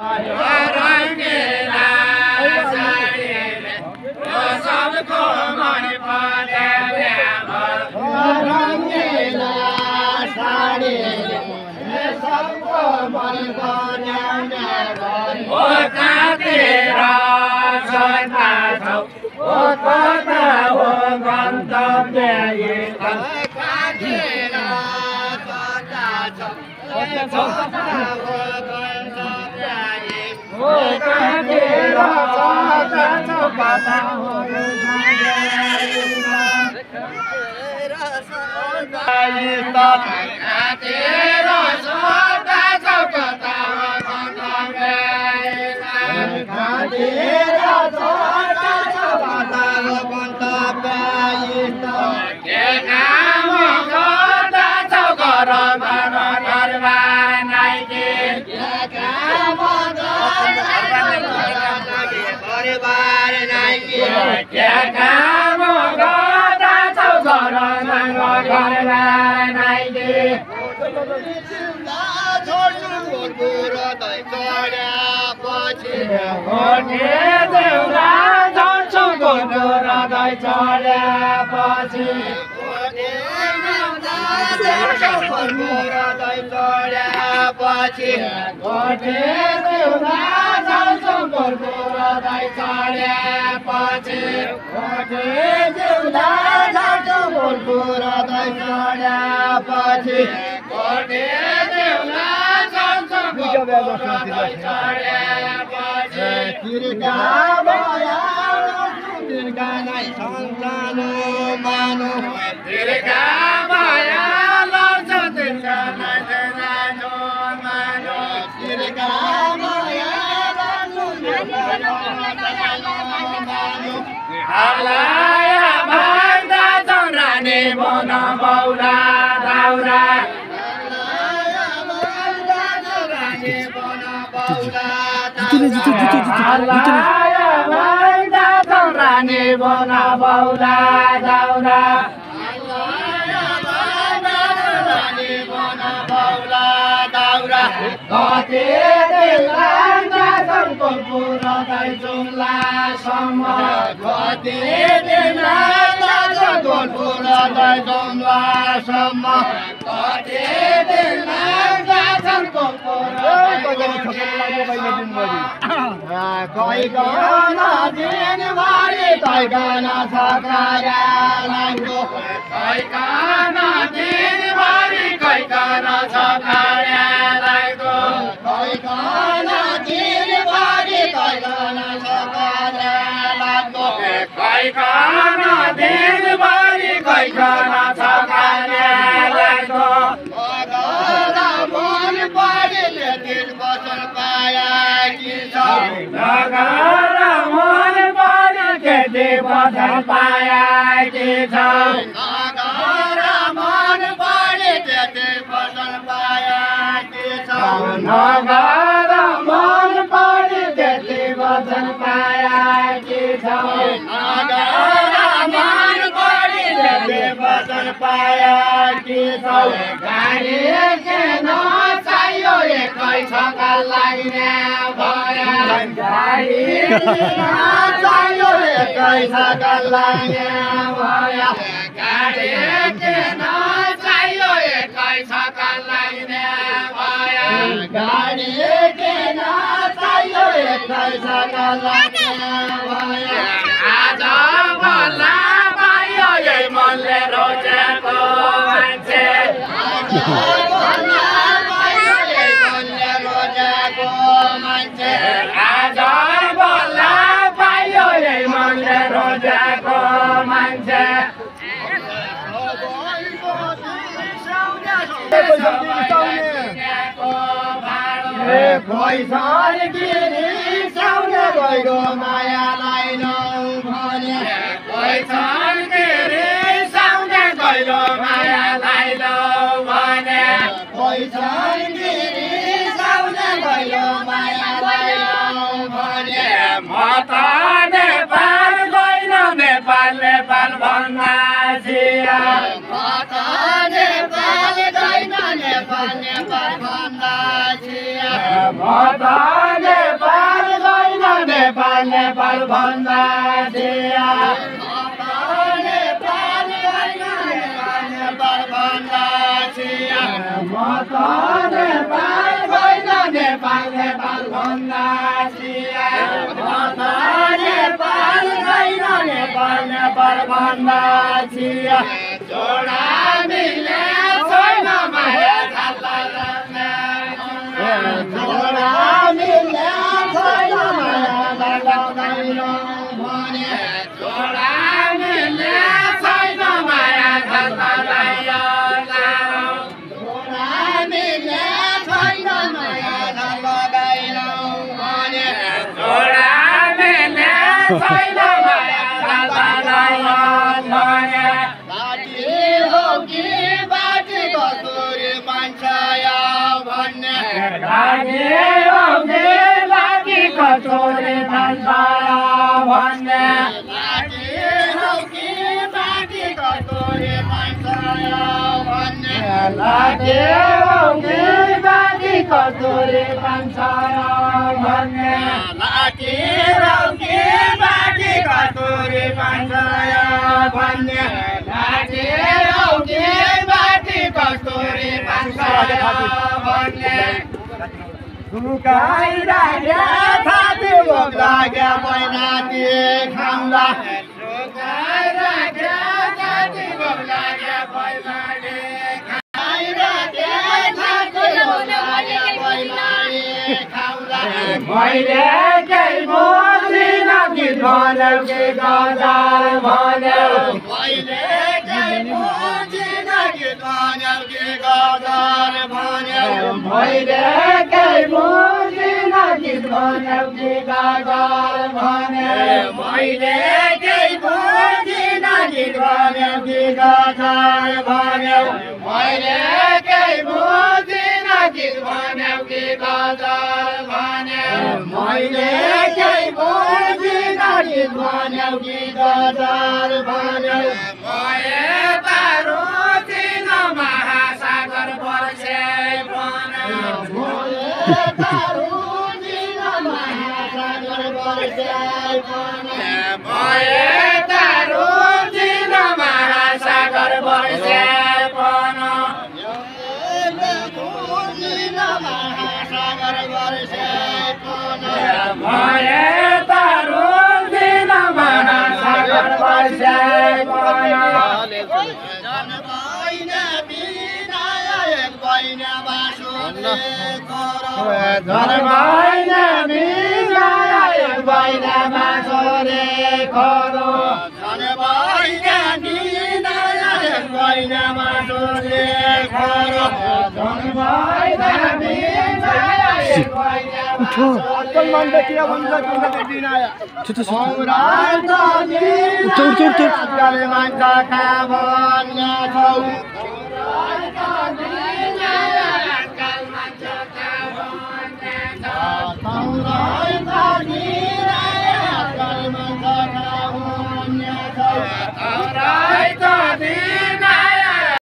रङ्गीला साडीले यो सबको मन पर्ने रङ्गीला साडीले यो सबको मन पर्ने ओ काटेर सता छौ ओ कता हो गन्तव्य काटेर सता छौ ओ कता हो गन्तव्य ओ काटेर सता छौ कता हो काटेर सता छौ कता हो गन्तव्य काटेर सता छौ कता हो गन्तव्य के काम गर्दा छौ घरमा घरमा नाइके के काम परिवार नाइके के काम गर्दा छौ घरमा घरमा नाइके छोड्छु बुढो दै चढ्यापछि घोटे देउरा छोड्छु बुढो दै चढ्यापछि घोटे देउरा छोड्छु बुढो दै चढ्यापछि घोटे देउरा छोड्छु बुढो दै चढ्यापछि घोटे देउरा छोड्छु बुढो दै चढ्यापछि घोटे देउरा छोड्छु बुढो दै चढ्यापछि तिर्खा भया तिर्खा नै सन्तानो मानो तिर्खा भया लड्छ तिर्खा नै सानो मानो तिर्खा भया हलाया भन्दा चौरानी बन बौला दाउरा हलाया भन्दा चौरानी बन बौला हलाया भन्दा चौरानी बन बौला दाउरा हलाया भन्दा चौरानी बन बौला दाउरा कति दिन लाग्दा शङ्करपुर दै जुम्लासम्म कति दिन लाग्दा शङ्करपुर दै जुम्लासम्म कति दिन लाग्दा शङ्करपुर कैकन दिनभरि कैकन सकाया लाग्दो कैकन दिनभरि कैकन सकाया लाग्दो कैकन दिनभरि कैकन सकाया लाग्दो कैकन दिनभरि कैकन सकाया लाग्दो मन परेले दिन बसन पाया कि छ नगर मन परे खेती बसन पाया कि छ नगर मन परे खेती बसन पाया कि छ नगर मन परे खेती बसन पाया कि छ नगर मन परे खेती बसन पाया कि छ गाडी के नचाहियो एकै छका लाग्ने भया गाडी नचाहियो एकै छका लाग्ने भया गाडी के नचाहियो एकै छका लाग्ने भया गाडी के नचाहियो एकै छका लाग्ने भया आज भला पायो यही मनले रोजेको मान्छे आज बल्ला पायो यही मनले रोजेको मान्छे पैसा रिसाउने गएको मायालाई नभने पैसा रिसाउने गएको मायालाई नभने पैसा रिसाउने गएको मायालाई नभने म त नेपाल गइन नेपाल नेपाल भन्दा छिया म त नेपाल गइन नेपाल नेपाल भन्दा छिया म त नेपाल भन्दा चिया नेपाल छैन नेपाल नेपाल भन्दा चिया जोडा मिले छैन माया जोडा मिले छैन माया लगाउँदैन भने जोडा मिले छैन माया कचोरे भन्साया भन्ने कचोरे भन्साया भन्ने लागे कचोरे भन्साया भन्ने लागे कचोरे भन्साया भन्ने लागे कचोरे भन्साया भन्ने सुकाई राख्या थाती भोक लाग्या पहिनाती खाउँला सुकाई राख्या थाती भोक लाग्या पहिनाती खाइराख्या थाती भोक लाग्या पहिनाती खाउँला मैले केही बुझिन गीत भन्यौ कि गजल भन्यौ मैले केही बुझिन गीत भन्यौ कि गजल भन्यौ मैले केही बुझिन गीत भन्यौ कि गजल भन्यौ मैले केही बुझिन गीत भन्यौ कि गजल भन्यौ मैले केही बुझिन गीत भन्यौ कि गजल भन्यौ मैले केही बुझिन गीत भन्यौ कि गजल भन्यौ मैले तारो दिन महासागर वर्षे महासागर वर्षे उठ